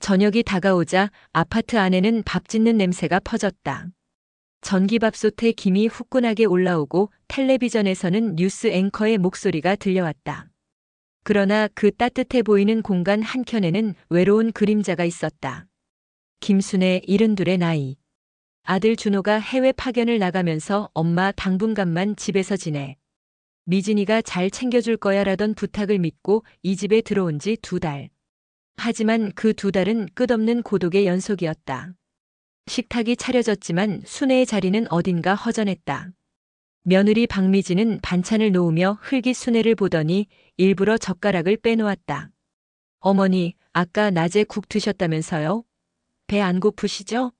저녁이 다가오자 아파트 안에는 밥 짓는 냄새가 퍼졌다. 전기밥솥에 김이 후끈하게 올라오고 텔레비전에서는 뉴스 앵커의 목소리가 들려왔다. 그러나 그 따뜻해 보이는 공간 한켠에는 외로운 그림자가 있었다. 김순의 72의 나이. 아들 준호가 해외 파견을 나가면서 엄마 당분간만 집에서 지내. 미진이가 잘 챙겨줄 거야라던 부탁을 믿고 이 집에 들어온 지 2달. 하지만 그 2달은 끝없는 고독의 연속이었다. 식탁이 차려졌지만 순애의 자리는 어딘가 허전했다. 며느리 박미진은 반찬을 놓으며 흘기 순애를 보더니 일부러 젓가락을 빼놓았다. 어머니, 아까 낮에 국 드셨다면서요? 배 안 고프시죠?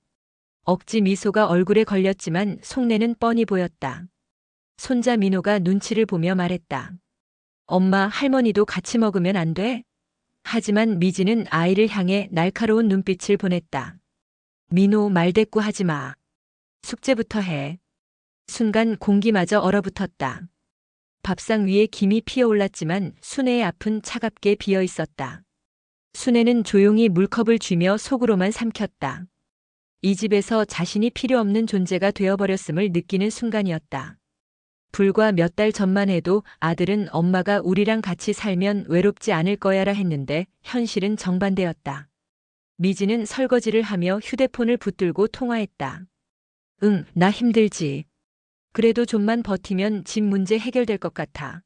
억지 미소가 얼굴에 걸렸지만 속내는 뻔히 보였다. 손자 민호가 눈치를 보며 말했다. 엄마, 할머니도 같이 먹으면 안 돼? 하지만 미진은 아이를 향해 날카로운 눈빛을 보냈다. 민호, 말대꾸하지 마. 숙제부터 해. 순간 공기마저 얼어붙었다. 밥상 위에 김이 피어올랐지만 순애의 앞은 차갑게 비어 있었다. 순애는 조용히 물컵을 쥐며 속으로만 삼켰다. 이 집에서 자신이 필요 없는 존재가 되어버렸음을 느끼는 순간이었다. 불과 몇 달 전만 해도 아들은 엄마가 우리랑 같이 살면 외롭지 않을 거야라 했는데 현실은 정반대였다. 미지는 설거지를 하며 휴대폰을 붙들고 통화했다. 응, 나 힘들지. 그래도 좀만 버티면 집 문제 해결될 것 같아.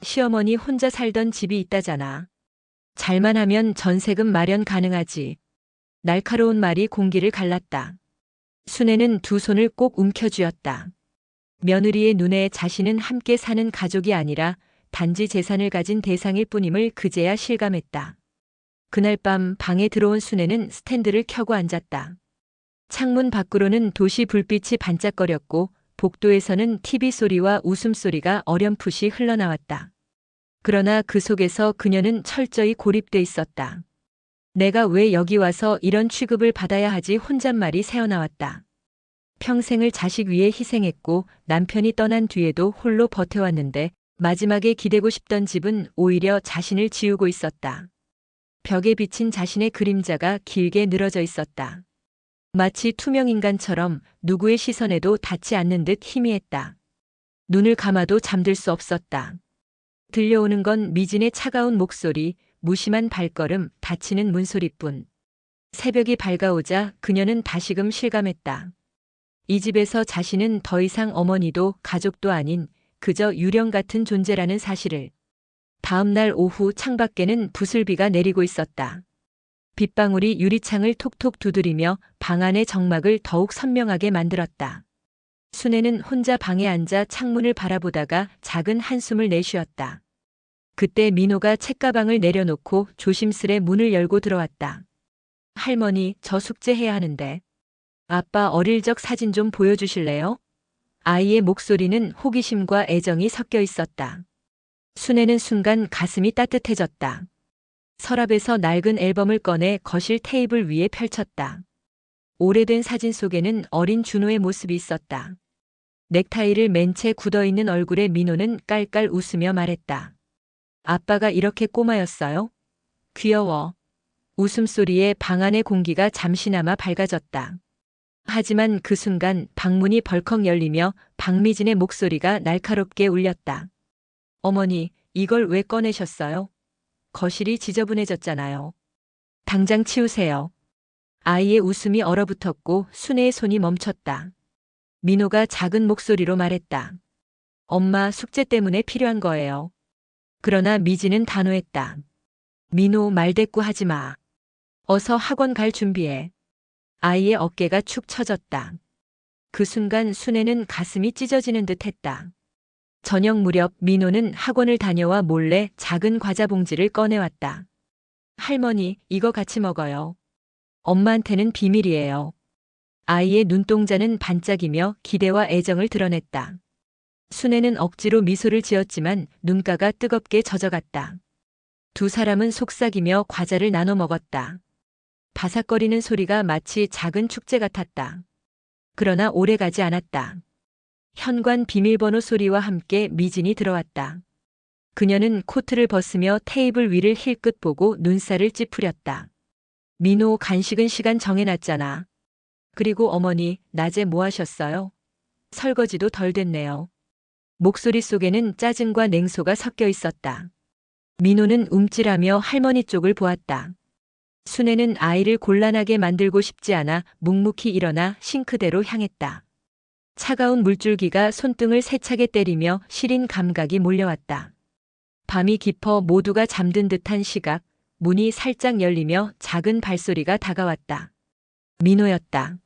시어머니 혼자 살던 집이 있다잖아. 잘만 하면 전세금 마련 가능하지. 날카로운 말이 공기를 갈랐다. 순애는 두 손을 꼭 움켜쥐었다. 며느리의 눈에 자신은 함께 사는 가족이 아니라 단지 재산을 가진 대상일 뿐임을 그제야 실감했다. 그날 밤 방에 들어온 순애는 스탠드를 켜고 앉았다. 창문 밖으로는 도시 불빛이 반짝거렸고 복도에서는 TV 소리와 웃음소리가 어렴풋이 흘러나왔다. 그러나 그 속에서 그녀는 철저히 고립돼 있었다. 내가 왜 여기 와서 이런 취급을 받아야 하지 혼잣말이 새어나왔다. 평생을 자식 위해 희생했고 남편이 떠난 뒤에도 홀로 버텨왔는데 마지막에 기대고 싶던 집은 오히려 자신을 지우고 있었다. 벽에 비친 자신의 그림자가 길게 늘어져 있었다. 마치 투명인간처럼 누구의 시선에도 닿지 않는 듯 희미했다. 눈을 감아도 잠들 수 없었다. 들려오는 건 미진의 차가운 목소리, 무심한 발걸음, 닫히는 문소리뿐. 새벽이 밝아오자 그녀는 다시금 실감했다. 이 집에서 자신은 더 이상 어머니도 가족도 아닌 그저 유령 같은 존재라는 사실을. 다음 날 오후 창밖에는 부슬비가 내리고 있었다. 빗방울이 유리창을 톡톡 두드리며 방 안의 정막을 더욱 선명하게 만들었다. 순애는 혼자 방에 앉아 창문을 바라보다가 작은 한숨을 내쉬었다. 그때 민호가 책가방을 내려놓고 조심스레 문을 열고 들어왔다. 할머니, 저 숙제해야 하는데. 아빠 어릴 적 사진 좀 보여주실래요? 아이의 목소리는 호기심과 애정이 섞여 있었다. 순애는 순간 가슴이 따뜻해졌다. 서랍에서 낡은 앨범을 꺼내 거실 테이블 위에 펼쳤다. 오래된 사진 속에는 어린 준호의 모습이 있었다. 넥타이를 맨 채 굳어있는 얼굴에 민호는 깔깔 웃으며 말했다. 아빠가 이렇게 꼬마였어요? 귀여워. 웃음소리에 방 안의 공기가 잠시나마 밝아졌다. 하지만 그 순간 방문이 벌컥 열리며 박미진의 목소리가 날카롭게 울렸다. 어머니, 이걸 왜 꺼내셨어요? 거실이 지저분해졌잖아요. 당장 치우세요. 아이의 웃음이 얼어붙었고 순애의 손이 멈췄다. 민호가 작은 목소리로 말했다. 엄마, 숙제 때문에 필요한 거예요. 그러나 미진은 단호했다. 민호, 말대꾸하지 마. 어서 학원 갈 준비해. 아이의 어깨가 축 처졌다. 그 순간 순애는 가슴이 찢어지는 듯 했다. 저녁 무렵 민호는 학원을 다녀와 몰래 작은 과자 봉지를 꺼내왔다. 할머니, 이거 같이 먹어요. 엄마한테는 비밀이에요. 아이의 눈동자는 반짝이며 기대와 애정을 드러냈다. 순애는 억지로 미소를 지었지만 눈가가 뜨겁게 젖어갔다. 두 사람은 속삭이며 과자를 나눠 먹었다. 바삭거리는 소리가 마치 작은 축제 같았다. 그러나 오래가지 않았다. 현관 비밀번호 소리와 함께 미진이 들어왔다. 그녀는 코트를 벗으며 테이블 위를 힐끗 보고 눈살을 찌푸렸다. 민호, 간식은 시간 정해놨잖아. 그리고 어머니, 낮에 뭐 하셨어요? 설거지도 덜 됐네요. 목소리 속에는 짜증과 냉소가 섞여 있었다. 민호는 움찔하며 할머니 쪽을 보았다. 순애는 아이를 곤란하게 만들고 싶지 않아 묵묵히 일어나 싱크대로 향했다. 차가운 물줄기가 손등을 세차게 때리며 시린 감각이 몰려왔다. 밤이 깊어 모두가 잠든 듯한 시각, 문이 살짝 열리며 작은 발소리가 다가왔다. 민호였다.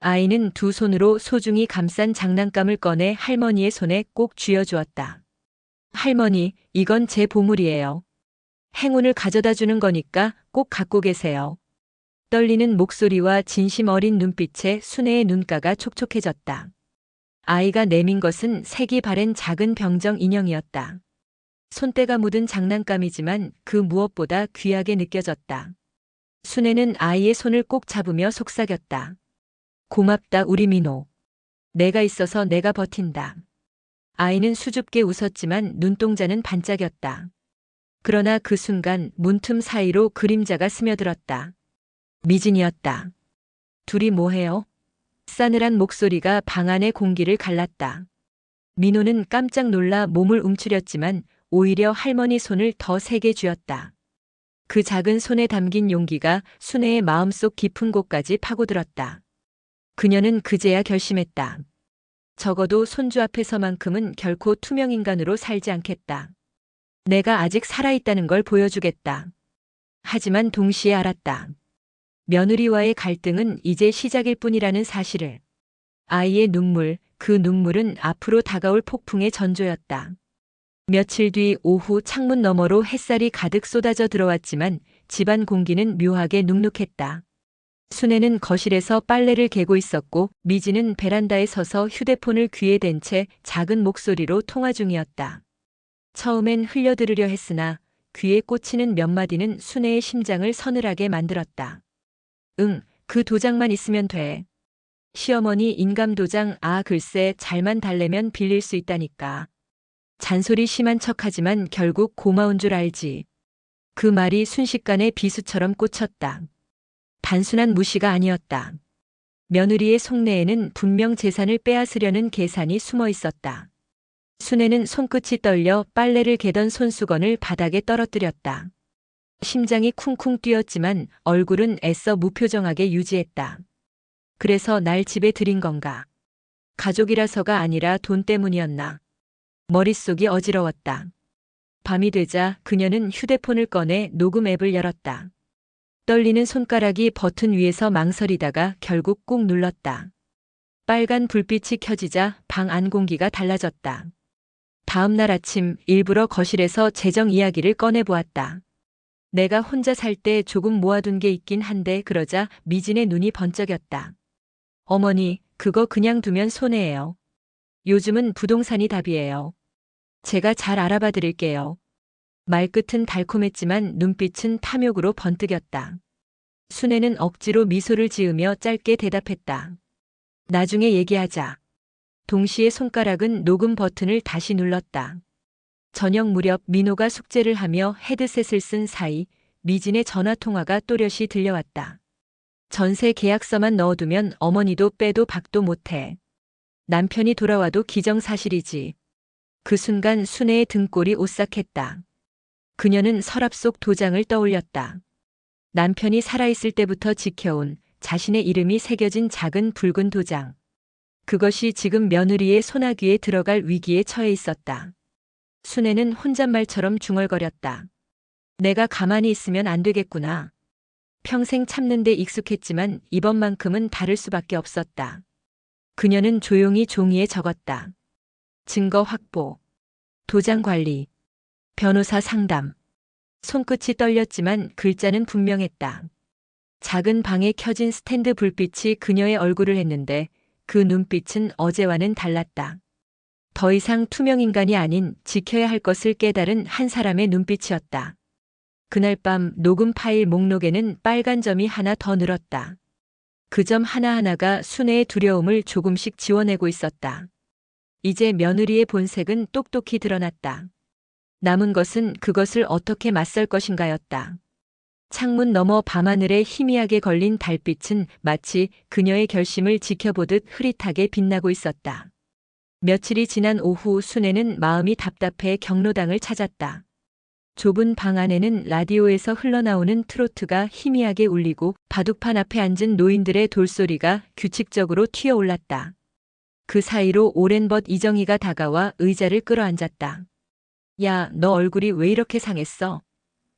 아이는 두 손으로 소중히 감싼 장난감을 꺼내 할머니의 손에 꼭 쥐어주었다. 할머니, 이건 제 보물이에요. 행운을 가져다 주는 거니까 꼭 갖고 계세요. 떨리는 목소리와 진심 어린 눈빛에 순애의 눈가가 촉촉해졌다. 아이가 내민 것은 색이 바랜 작은 병정 인형이었다. 손때가 묻은 장난감이지만 그 무엇보다 귀하게 느껴졌다. 순애는 아이의 손을 꼭 잡으며 속삭였다. 고맙다, 우리 민호. 내가 있어서 내가 버틴다. 아이는 수줍게 웃었지만 눈동자는 반짝였다. 그러나 그 순간 문틈 사이로 그림자가 스며들었다. 미진이었다. 둘이 뭐해요? 싸늘한 목소리가 방 안의 공기를 갈랐다. 민호는 깜짝 놀라 몸을 움츠렸지만 오히려 할머니 손을 더 세게 쥐었다. 그 작은 손에 담긴 용기가 순애의 마음속 깊은 곳까지 파고들었다. 그녀는 그제야 결심했다. 적어도 손주 앞에서만큼은 결코 투명인간으로 살지 않겠다. 내가 아직 살아있다는 걸 보여주겠다. 하지만 동시에 알았다. 며느리와의 갈등은 이제 시작일 뿐이라는 사실을. 아이의 눈물, 그 눈물은 앞으로 다가올 폭풍의 전조였다. 며칠 뒤 오후 창문 너머로 햇살이 가득 쏟아져 들어왔지만 집안 공기는 묘하게 눅눅했다. 순애는 거실에서 빨래를 개고 있었고 미지는 베란다에 서서 휴대폰을 귀에 댄 채 작은 목소리로 통화 중이었다. 처음엔 흘려들으려 했으나 귀에 꽂히는 몇 마디는 순애의 심장을 서늘하게 만들었다. 응, 그 도장만 있으면 돼. 시어머니 인감도장, 글쎄 잘만 달래면 빌릴 수 있다니까. 잔소리 심한 척하지만 결국 고마운 줄 알지. 그 말이 순식간에 비수처럼 꽂혔다. 단순한 무시가 아니었다. 며느리의 속내에는 분명 재산을 빼앗으려는 계산이 숨어 있었다. 순애는 손끝이 떨려 빨래를 개던 손수건을 바닥에 떨어뜨렸다. 심장이 쿵쿵 뛰었지만 얼굴은 애써 무표정하게 유지했다. 그래서 날 집에 들인 건가? 가족이라서가 아니라 돈 때문이었나? 머릿속이 어지러웠다. 밤이 되자 그녀는 휴대폰을 꺼내 녹음 앱을 열었다. 떨리는 손가락이 버튼 위에서 망설이다가 결국 꾹 눌렀다. 빨간 불빛이 켜지자 방 안 공기가 달라졌다. 다음 날 아침 일부러 거실에서 재정 이야기를 꺼내보았다. 내가 혼자 살 때 조금 모아둔 게 있긴 한데 그러자 미진의 눈이 번쩍였다. 어머니, 그거 그냥 두면 손해예요. 요즘은 부동산이 답이에요. 제가 잘 알아봐 드릴게요. 말끝은 달콤했지만 눈빛은 탐욕으로 번뜩였다. 순애는 억지로 미소를 지으며 짧게 대답했다. 나중에 얘기하자. 동시에 손가락은 녹음 버튼을 다시 눌렀다. 저녁 무렵 민호가 숙제를 하며 헤드셋을 쓴 사이 미진의 전화통화가 또렷이 들려왔다. 전세 계약서만 넣어두면 어머니도 빼도 박도 못해. 남편이 돌아와도 기정사실이지. 그 순간 순애의 등골이 오싹했다. 그녀는 서랍 속 도장을 떠올렸다. 남편이 살아있을 때부터 지켜온 자신의 이름이 새겨진 작은 붉은 도장. 그것이 지금 며느리의 소나귀에 들어갈 위기에 처해 있었다. 순애는 혼잣말처럼 중얼거렸다. 내가 가만히 있으면 안 되겠구나. 평생 참는 데 익숙했지만 이번만큼은 다를 수밖에 없었다. 그녀는 조용히 종이에 적었다. 증거 확보, 도장 관리, 변호사 상담. 손끝이 떨렸지만 글자는 분명했다. 작은 방에 켜진 스탠드 불빛이 그녀의 얼굴을 했는데 그 눈빛은 어제와는 달랐다. 더 이상 투명인간이 아닌 지켜야 할 것을 깨달은 한 사람의 눈빛이었다. 그날 밤 녹음 파일 목록에는 빨간 점이 하나 더 늘었다. 그 점 하나하나가 순애의 두려움을 조금씩 지워내고 있었다. 이제 며느리의 본색은 똑똑히 드러났다. 남은 것은 그것을 어떻게 맞설 것인가였다. 창문 너머 밤하늘에 희미하게 걸린 달빛은 마치 그녀의 결심을 지켜보듯 흐릿하게 빛나고 있었다. 며칠이 지난 오후 순애는 마음이 답답해 경로당을 찾았다. 좁은 방 안에는 라디오에서 흘러나오는 트로트가 희미하게 울리고 바둑판 앞에 앉은 노인들의 돌소리가 규칙적으로 튀어올랐다. 그 사이로 오랜 벗 이정희가 다가와 의자를 끌어앉았다. 야, 너 얼굴이 왜 이렇게 상했어?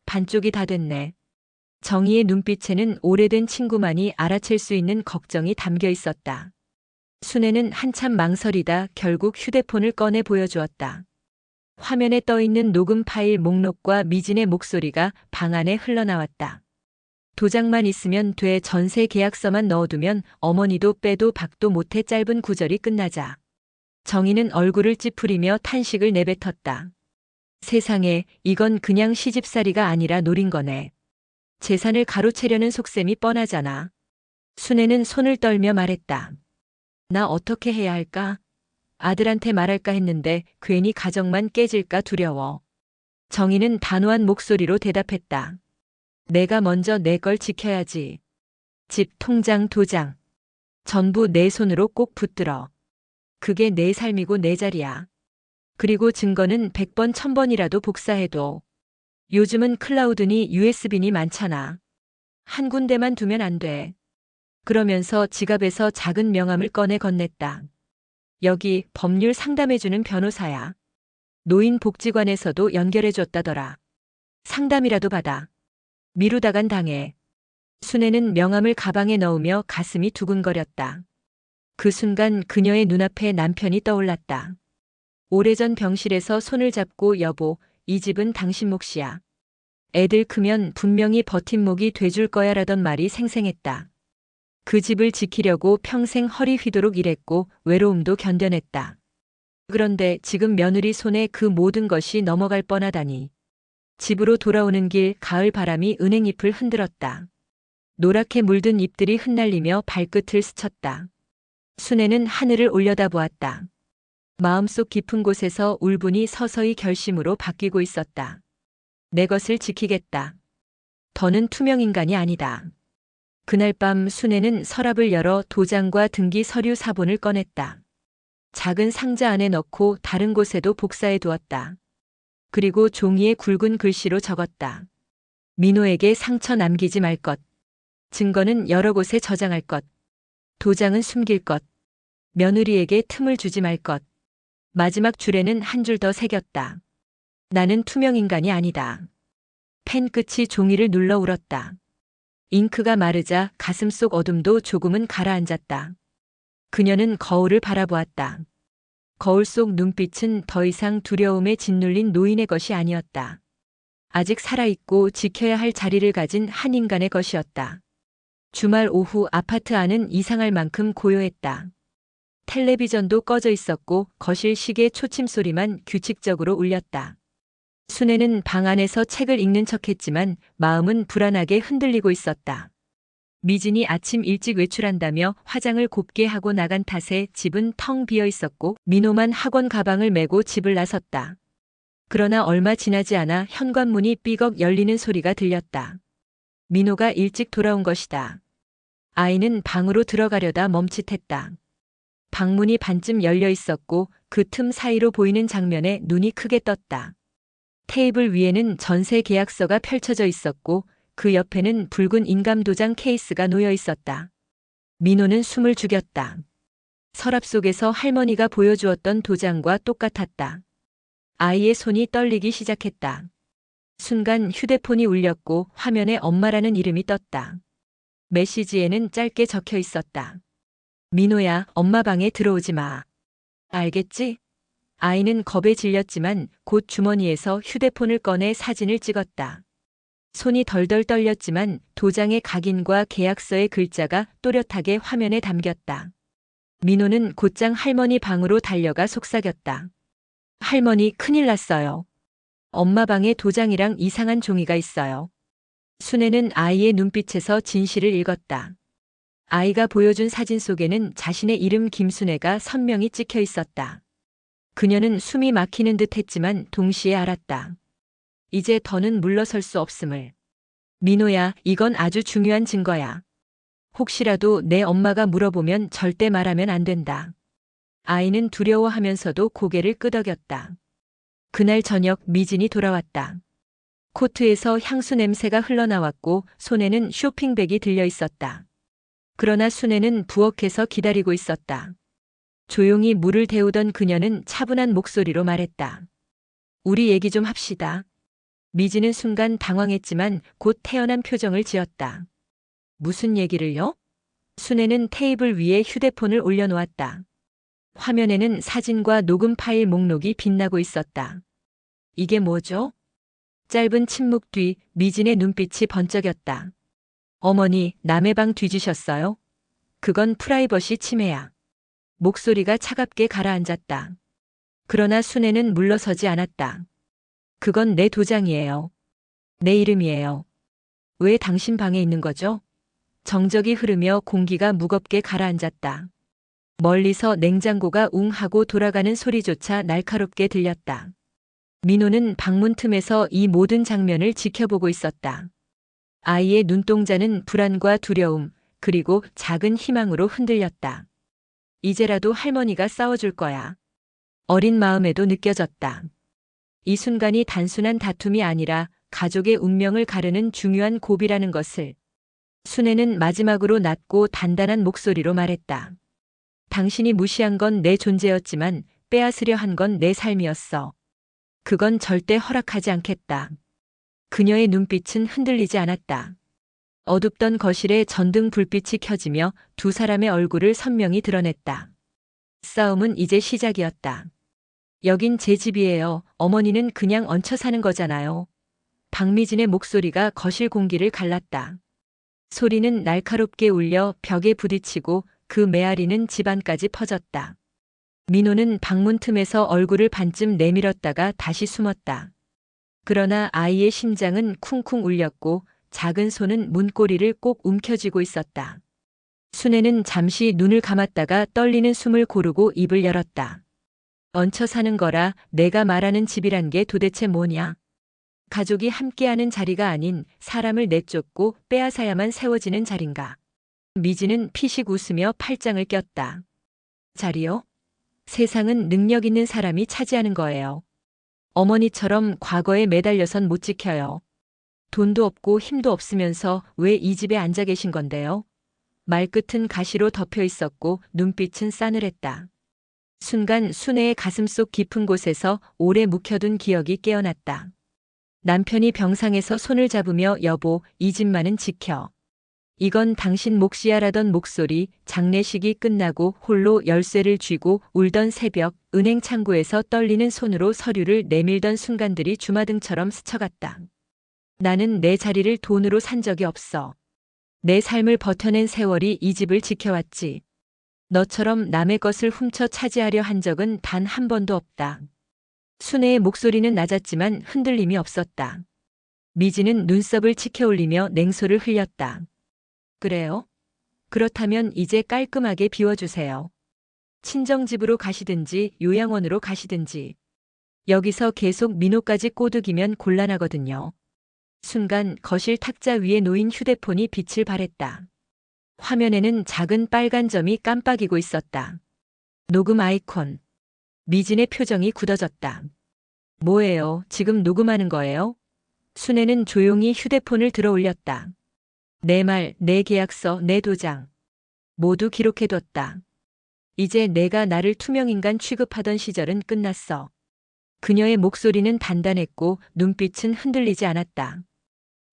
반쪽이 다 됐네. 정희의 눈빛에는 오래된 친구만이 알아챌 수 있는 걱정이 담겨 있었다. 순애는 한참 망설이다 결국 휴대폰을 꺼내 보여주었다. 화면에 떠있는 녹음 파일 목록과 미진의 목소리가 방 안에 흘러나왔다. 도장만 있으면 돼. 전세 계약서만 넣어두면 어머니도 빼도 박도 못해. 짧은 구절이 끝나자 정희는 얼굴을 찌푸리며 탄식을 내뱉었다. 세상에, 이건 그냥 시집살이가 아니라 노린 거네. 재산을 가로채려는 속셈이 뻔하잖아. 순애는 손을 떨며 말했다. 나 어떻게 해야 할까? 아들한테 말할까 했는데 괜히 가정만 깨질까 두려워. 정희는 단호한 목소리로 대답했다. 내가 먼저 내 걸 지켜야지. 집, 통장, 도장. 전부 내 손으로 꼭 붙들어. 그게 내 삶이고 내 자리야. 그리고 증거는 100번 1000번이라도 복사해도. 요즘은 클라우드니 USB니 많잖아. 한 군데만 두면 안 돼. 그러면서 지갑에서 작은 명함을 꺼내 건넸다. 여기 법률 상담해주는 변호사야. 노인복지관에서도 연결해줬다더라. 상담이라도 받아. 미루다간 당해. 순애는 명함을 가방에 넣으며 가슴이 두근거렸다. 그 순간 그녀의 눈앞에 남편이 떠올랐다. 오래전 병실에서 손을 잡고 여보, 이 집은 당신 몫이야. 애들 크면 분명히 버팀목이 돼줄 거야 라던 말이 생생했다. 그 집을 지키려고 평생 허리 휘도록 일했고 외로움도 견뎌냈다. 그런데 지금 며느리 손에 그 모든 것이 넘어갈 뻔하다니. 집으로 돌아오는 길 가을 바람이 은행잎을 흔들었다. 노랗게 물든 잎들이 흩날리며 발끝을 스쳤다. 순애는 하늘을 올려다보았다. 마음속 깊은 곳에서 울분이 서서히 결심으로 바뀌고 있었다. 내 것을 지키겠다. 더는 투명인간이 아니다. 그날 밤 순애는 서랍을 열어 도장과 등기 서류 사본을 꺼냈다. 작은 상자 안에 넣고 다른 곳에도 복사해 두었다. 그리고 종이에 굵은 글씨로 적었다. 민호에게 상처 남기지 말 것. 증거는 여러 곳에 저장할 것. 도장은 숨길 것. 며느리에게 틈을 주지 말 것. 마지막 줄에는 한 줄 더 새겼다. 나는 투명인간이 아니다. 펜 끝이 종이를 눌러 울었다. 잉크가 마르자 가슴속 어둠도 조금은 가라앉았다. 그녀는 거울을 바라보았다. 거울 속 눈빛은 더 이상 두려움에 짓눌린 노인의 것이 아니었다. 아직 살아있고 지켜야 할 자리를 가진 한 인간의 것이었다. 주말 오후 아파트 안은 이상할 만큼 고요했다. 텔레비전도 꺼져 있었고 거실 시계 초침 소리만 규칙적으로 울렸다. 순애는 방 안에서 책을 읽는 척했지만 마음은 불안하게 흔들리고 있었다. 미진이 아침 일찍 외출한다며 화장을 곱게 하고 나간 탓에 집은 텅 비어 있었고 민호만 학원 가방을 메고 집을 나섰다. 그러나 얼마 지나지 않아 현관문이 삐걱 열리는 소리가 들렸다. 민호가 일찍 돌아온 것이다. 아이는 방으로 들어가려다 멈칫했다. 방문이 반쯤 열려 있었고 그 틈 사이로 보이는 장면에 눈이 크게 떴다. 테이블 위에는 전세 계약서가 펼쳐져 있었고 그 옆에는 붉은 인감도장 케이스가 놓여 있었다. 민호는 숨을 죽였다. 서랍 속에서 할머니가 보여주었던 도장과 똑같았다. 아이의 손이 떨리기 시작했다. 순간 휴대폰이 울렸고 화면에 엄마라는 이름이 떴다. 메시지에는 짧게 적혀 있었다. 민호야, 엄마 방에 들어오지 마. 알겠지? 아이는 겁에 질렸지만 곧 주머니에서 휴대폰을 꺼내 사진을 찍었다. 손이 덜덜 떨렸지만 도장의 각인과 계약서의 글자가 또렷하게 화면에 담겼다. 민호는 곧장 할머니 방으로 달려가 속삭였다. 할머니, 큰일 났어요. 엄마 방에 도장이랑 이상한 종이가 있어요. 순애는 아이의 눈빛에서 진실을 읽었다. 아이가 보여준 사진 속에는 자신의 이름 김순애가 선명히 찍혀 있었다. 그녀는 숨이 막히는 듯 했지만 동시에 알았다. 이제 더는 물러설 수 없음을. 민호야, 이건 아주 중요한 증거야. 혹시라도 내 엄마가 물어보면 절대 말하면 안 된다. 아이는 두려워하면서도 고개를 끄덕였다. 그날 저녁 미진이 돌아왔다. 코트에서 향수 냄새가 흘러나왔고 손에는 쇼핑백이 들려 있었다. 그러나 순애는 부엌에서 기다리고 있었다. 조용히 물을 데우던 그녀는 차분한 목소리로 말했다. 우리 얘기 좀 합시다. 미진은 순간 당황했지만 곧 태연한 표정을 지었다. 무슨 얘기를요? 순애는 테이블 위에 휴대폰을 올려놓았다. 화면에는 사진과 녹음 파일 목록이 빛나고 있었다. 이게 뭐죠? 짧은 침묵 뒤 미진의 눈빛이 번쩍였다. 어머니, 남의 방 뒤지셨어요? 그건 프라이버시 침해야. 목소리가 차갑게 가라앉았다. 그러나 순애는 물러서지 않았다. 그건 내 도장이에요. 내 이름이에요. 왜 당신 방에 있는 거죠? 정적이 흐르며 공기가 무겁게 가라앉았다. 멀리서 냉장고가 웅 하고 돌아가는 소리조차 날카롭게 들렸다. 민호는 방문 틈에서 이 모든 장면을 지켜보고 있었다. 아이의 눈동자는 불안과 두려움, 그리고 작은 희망으로 흔들렸다. 이제라도 할머니가 싸워줄 거야. 어린 마음에도 느껴졌다. 이 순간이 단순한 다툼이 아니라 가족의 운명을 가르는 중요한 고비라는 것을. 순애는 마지막으로 낮고 단단한 목소리로 말했다. 당신이 무시한 건 내 존재였지만 빼앗으려 한 건 내 삶이었어. 그건 절대 허락하지 않겠다. 그녀의 눈빛은 흔들리지 않았다. 어둡던 거실에 전등 불빛이 켜지며 두 사람의 얼굴을 선명히 드러냈다. 싸움은 이제 시작이었다. 여긴 제 집이에요. 어머니는 그냥 얹혀 사는 거잖아요. 박미진의 목소리가 거실 공기를 갈랐다. 소리는 날카롭게 울려 벽에 부딪히고 그 메아리는 집안까지 퍼졌다. 민호는 방문 틈에서 얼굴을 반쯤 내밀었다가 다시 숨었다. 그러나 아이의 심장은 쿵쿵 울렸고 작은 손은 문고리를 꼭 움켜쥐고 있었다. 순애는 잠시 눈을 감았다가 떨리는 숨을 고르고 입을 열었다. 얹혀 사는 거라 내가 말하는 집이란 게 도대체 뭐냐? 가족이 함께하는 자리가 아닌 사람을 내쫓고 빼앗아야만 세워지는 자린가? 미진은 피식 웃으며 팔짱을 꼈다. 자리요? 세상은 능력 있는 사람이 차지하는 거예요. 어머니처럼 과거에 매달려선 못 지켜요. 돈도 없고 힘도 없으면서 왜 이 집에 앉아 계신 건데요? 말끝은 가시로 덮여 있었고 눈빛은 싸늘했다. 순간 순애의 가슴속 깊은 곳에서 오래 묵혀둔 기억이 깨어났다. 남편이 병상에서 손을 잡으며 여보, 이 집만은 지켜. 이건 당신 몫이야라던 목소리, 장례식이 끝나고 홀로 열쇠를 쥐고 울던 새벽, 은행 창구에서 떨리는 손으로 서류를 내밀던 순간들이 주마등처럼 스쳐갔다. 나는 내 자리를 돈으로 산 적이 없어. 내 삶을 버텨낸 세월이 이 집을 지켜왔지. 너처럼 남의 것을 훔쳐 차지하려 한 적은 단 한 번도 없다. 순애의 목소리는 낮았지만 흔들림이 없었다. 미지는 눈썹을 치켜 올리며 냉소를 흘렸다. 그래요? 그렇다면 이제 깔끔하게 비워주세요. 친정집으로 가시든지 요양원으로 가시든지. 여기서 계속 민호까지 꼬드기면 곤란하거든요. 순간 거실 탁자 위에 놓인 휴대폰이 빛을 발했다. 화면에는 작은 빨간 점이 깜빡이고 있었다. 녹음 아이콘. 미진의 표정이 굳어졌다. 뭐예요? 지금 녹음하는 거예요? 순애는 조용히 휴대폰을 들어 올렸다. 내 말, 내 계약서, 내 도장. 모두 기록해뒀다. 이제 내가 나를 투명인간 취급하던 시절은 끝났어. 그녀의 목소리는 단단했고 눈빛은 흔들리지 않았다.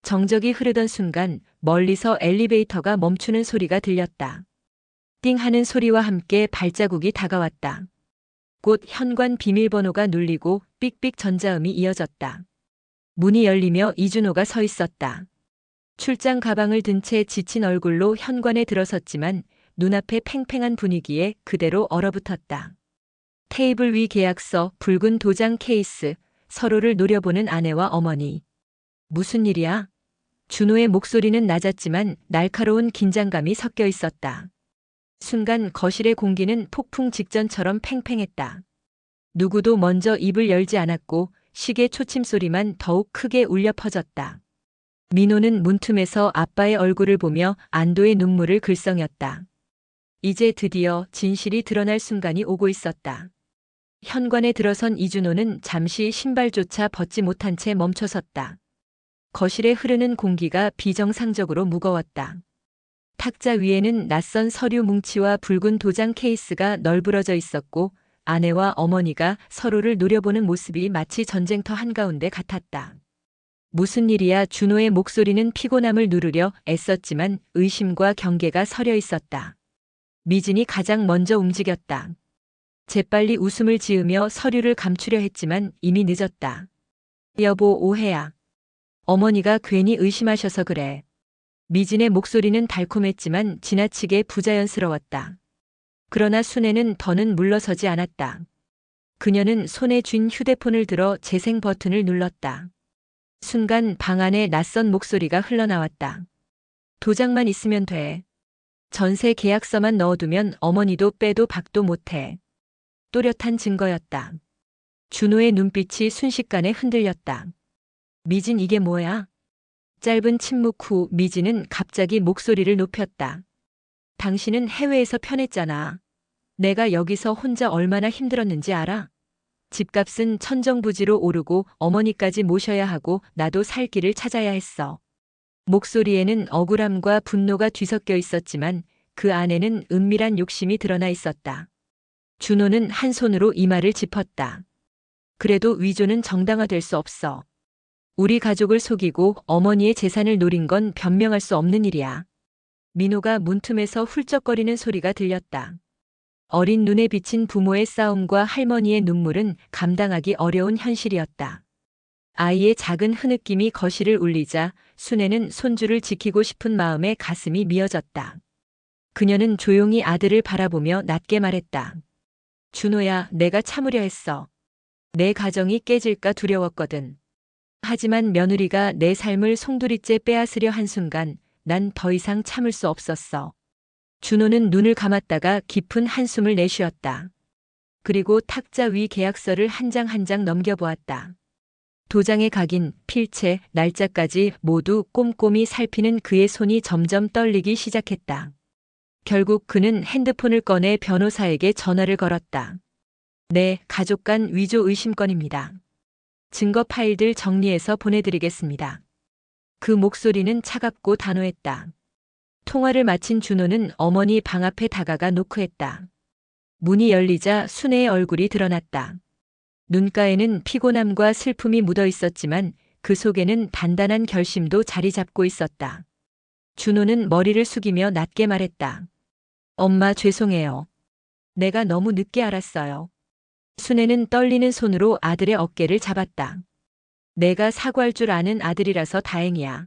정적이 흐르던 순간 멀리서 엘리베이터가 멈추는 소리가 들렸다. 띵 하는 소리와 함께 발자국이 다가왔다. 곧 현관 비밀번호가 눌리고 삑삑 전자음이 이어졌다. 문이 열리며 이준호가 서 있었다. 출장 가방을 든 채 지친 얼굴로 현관에 들어섰지만 눈앞의 팽팽한 분위기에 그대로 얼어붙었다. 테이블 위 계약서, 붉은 도장 케이스, 서로를 노려보는 아내와 어머니. 무슨 일이야? 준호의 목소리는 낮았지만 날카로운 긴장감이 섞여 있었다. 순간 거실의 공기는 폭풍 직전처럼 팽팽했다. 누구도 먼저 입을 열지 않았고 시계 초침 소리만 더욱 크게 울려 퍼졌다. 민호는 문틈에서 아빠의 얼굴을 보며 안도의 눈물을 글썽였다. 이제 드디어 진실이 드러날 순간이 오고 있었다. 현관에 들어선 이준호는 잠시 신발조차 벗지 못한 채 멈춰섰다. 거실에 흐르는 공기가 비정상적으로 무거웠다. 탁자 위에는 낯선 서류 뭉치와 붉은 도장 케이스가 널브러져 있었고 아내와 어머니가 서로를 노려보는 모습이 마치 전쟁터 한가운데 같았다. 무슨 일이야? 준호의 목소리는 피곤함을 누르려 애썼지만 의심과 경계가 서려 있었다. 미진이 가장 먼저 움직였다. 재빨리 웃음을 지으며 서류를 감추려 했지만 이미 늦었다. 여보, 오해야. 어머니가 괜히 의심하셔서 그래. 미진의 목소리는 달콤했지만 지나치게 부자연스러웠다. 그러나 순애는 더는 물러서지 않았다. 그녀는 손에 쥔 휴대폰을 들어 재생 버튼을 눌렀다. 순간 방 안에 낯선 목소리가 흘러나왔다. 도장만 있으면 돼. 전세 계약서만 넣어두면 어머니도 빼도 박도 못해. 또렷한 증거였다. 준호의 눈빛이 순식간에 흔들렸다. 미진, 이게 뭐야? 짧은 침묵 후 미진은 갑자기 목소리를 높였다. 당신은 해외에서 편했잖아. 내가 여기서 혼자 얼마나 힘들었는지 알아? 집값은 천정부지로 오르고 어머니까지 모셔야 하고 나도 살 길을 찾아야 했어. 목소리에는 억울함과 분노가 뒤섞여 있었지만 그 안에는 은밀한 욕심이 드러나 있었다. 준호는 한 손으로 이마를 짚었다. 그래도 위조는 정당화될 수 없어. 우리 가족을 속이고 어머니의 재산을 노린 건 변명할 수 없는 일이야. 민호가 문틈에서 훌쩍거리는 소리가 들렸다. 어린 눈에 비친 부모의 싸움과 할머니의 눈물은 감당하기 어려운 현실이었다. 아이의 작은 흐느낌이 거실을 울리자 순애는 손주를 지키고 싶은 마음에 가슴이 미어졌다. 그녀는 조용히 아들을 바라보며 낮게 말했다. 준호야, 내가 참으려 했어. 내 가정이 깨질까 두려웠거든. 하지만 며느리가 내 삶을 송두리째 빼앗으려 한 순간 난 더 이상 참을 수 없었어. 준호는 눈을 감았다가 깊은 한숨을 내쉬었다. 그리고 탁자 위 계약서를 한 장 한 장 넘겨보았다. 도장에 각인, 필체, 날짜까지 모두 꼼꼼히 살피는 그의 손이 점점 떨리기 시작했다. 결국 그는 핸드폰을 꺼내 변호사에게 전화를 걸었다. 네, 가족 간 위조 의심건입니다. 증거 파일들 정리해서 보내드리겠습니다. 그 목소리는 차갑고 단호했다. 통화를 마친 준호는 어머니 방 앞에 다가가 노크했다. 문이 열리자 순애의 얼굴이 드러났다. 눈가에는 피곤함과 슬픔이 묻어 있었지만 그 속에는 단단한 결심도 자리 잡고 있었다. 준호는 머리를 숙이며 낮게 말했다. 엄마, 죄송해요. 내가 너무 늦게 알았어요. 순애는 떨리는 손으로 아들의 어깨를 잡았다. 내가 사과할 줄 아는 아들이라서 다행이야.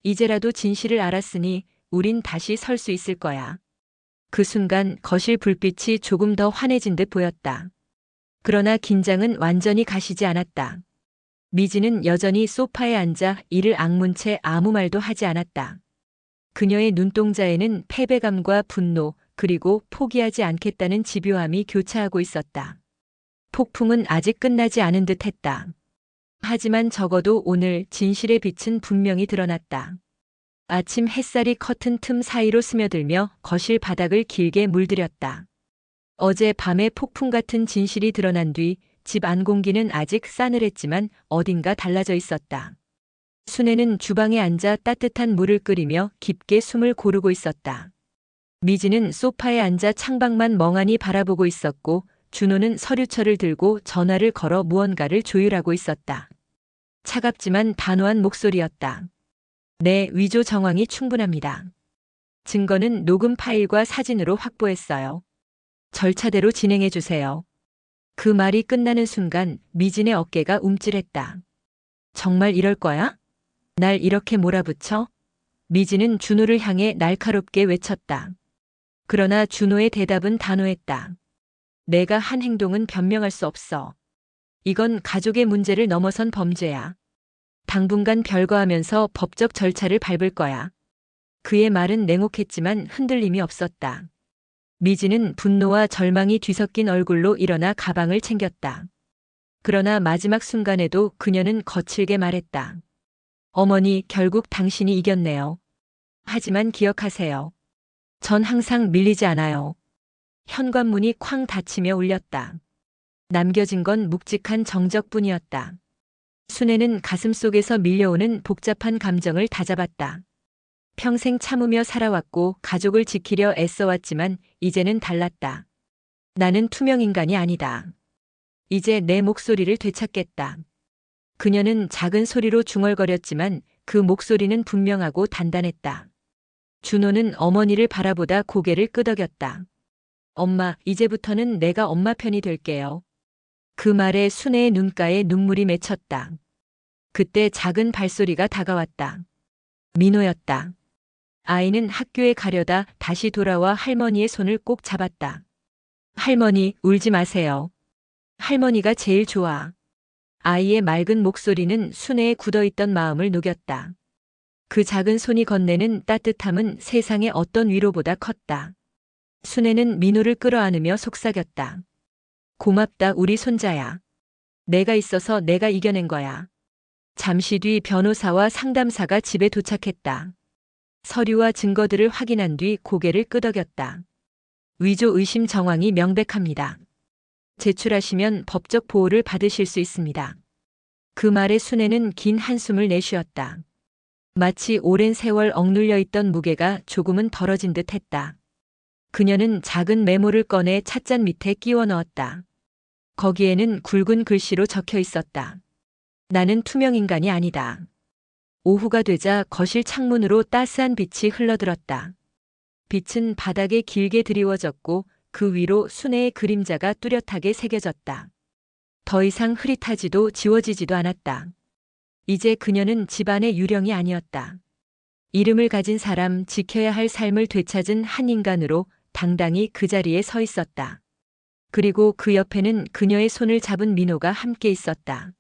이제라도 진실을 알았으니 우린 다시 설 수 있을 거야. 그 순간 거실 불빛이 조금 더 환해진 듯 보였다. 그러나 긴장은 완전히 가시지 않았다. 미지는 여전히 소파에 앉아 이를 악문 채 아무 말도 하지 않았다. 그녀의 눈동자에는 패배감과 분노, 그리고 포기하지 않겠다는 집요함이 교차하고 있었다. 폭풍은 아직 끝나지 않은 듯 했다. 하지만 적어도 오늘 진실의 빛은 분명히 드러났다. 아침 햇살이 커튼 틈 사이로 스며들며 거실 바닥을 길게 물들였다. 어제 밤에 폭풍 같은 진실이 드러난 뒤 집 안 공기는 아직 싸늘했지만 어딘가 달라져 있었다. 순애는 주방에 앉아 따뜻한 물을 끓이며 깊게 숨을 고르고 있었다. 미지는 소파에 앉아 창밖만 멍하니 바라보고 있었고 준호는 서류철을 들고 전화를 걸어 무언가를 조율하고 있었다. 차갑지만 단호한 목소리였다. 네, 위조 정황이 충분합니다. 증거는 녹음 파일과 사진으로 확보했어요. 절차대로 진행해 주세요. 그 말이 끝나는 순간 미진의 어깨가 움찔했다. 정말 이럴 거야? 날 이렇게 몰아붙여? 미진은 준호를 향해 날카롭게 외쳤다. 그러나 준호의 대답은 단호했다. 내가 한 행동은 변명할 수 없어. 이건 가족의 문제를 넘어선 범죄야. 당분간 별거하면서 법적 절차를 밟을 거야. 그의 말은 냉혹했지만 흔들림이 없었다. 미지는 분노와 절망이 뒤섞인 얼굴로 일어나 가방을 챙겼다. 그러나 마지막 순간에도 그녀는 거칠게 말했다. 어머니, 결국 당신이 이겼네요. 하지만 기억하세요. 전 항상 밀리지 않아요. 현관문이 쾅 닫히며 울렸다. 남겨진 건 묵직한 정적뿐이었다. 순애는 가슴속에서 밀려오는 복잡한 감정을 다잡았다. 평생 참으며 살아왔고 가족을 지키려 애써왔지만 이제는 달랐다. 나는 투명 인간이 아니다. 이제 내 목소리를 되찾겠다. 그녀는 작은 소리로 중얼거렸지만 그 목소리는 분명하고 단단했다. 준호는 어머니를 바라보다 고개를 끄덕였다. 엄마, 이제부터는 내가 엄마 편이 될게요. 그 말에 순애의 눈가에 눈물이 맺혔다. 그때 작은 발소리가 다가왔다. 민호였다. 아이는 학교에 가려다 다시 돌아와 할머니의 손을 꼭 잡았다. 할머니, 울지 마세요. 할머니가 제일 좋아. 아이의 맑은 목소리는 순애에 굳어있던 마음을 녹였다. 그 작은 손이 건네는 따뜻함은 세상의 어떤 위로보다 컸다. 순애는 민호를 끌어안으며 속삭였다. 고맙다, 우리 손자야. 내가 있어서 내가 이겨낸 거야. 잠시 뒤 변호사와 상담사가 집에 도착했다. 서류와 증거들을 확인한 뒤 고개를 끄덕였다. 위조 의심 정황이 명백합니다. 제출하시면 법적 보호를 받으실 수 있습니다. 그 말에 순애는 긴 한숨을 내쉬었다. 마치 오랜 세월 억눌려 있던 무게가 조금은 덜어진 듯 했다. 그녀는 작은 메모를 꺼내 찻잔 밑에 끼워 넣었다. 거기에는 굵은 글씨로 적혀 있었다. 나는 투명 인간이 아니다. 오후가 되자 거실 창문으로 따스한 빛이 흘러들었다. 빛은 바닥에 길게 드리워졌고 그 위로 순애의 그림자가 뚜렷하게 새겨졌다. 더 이상 흐릿하지도 지워지지도 않았다. 이제 그녀는 집안의 유령이 아니었다. 이름을 가진 사람, 지켜야 할 삶을 되찾은 한 인간으로 당당히 그 자리에 서 있었다. 그리고 그 옆에는 그녀의 손을 잡은 민호가 함께 있었다.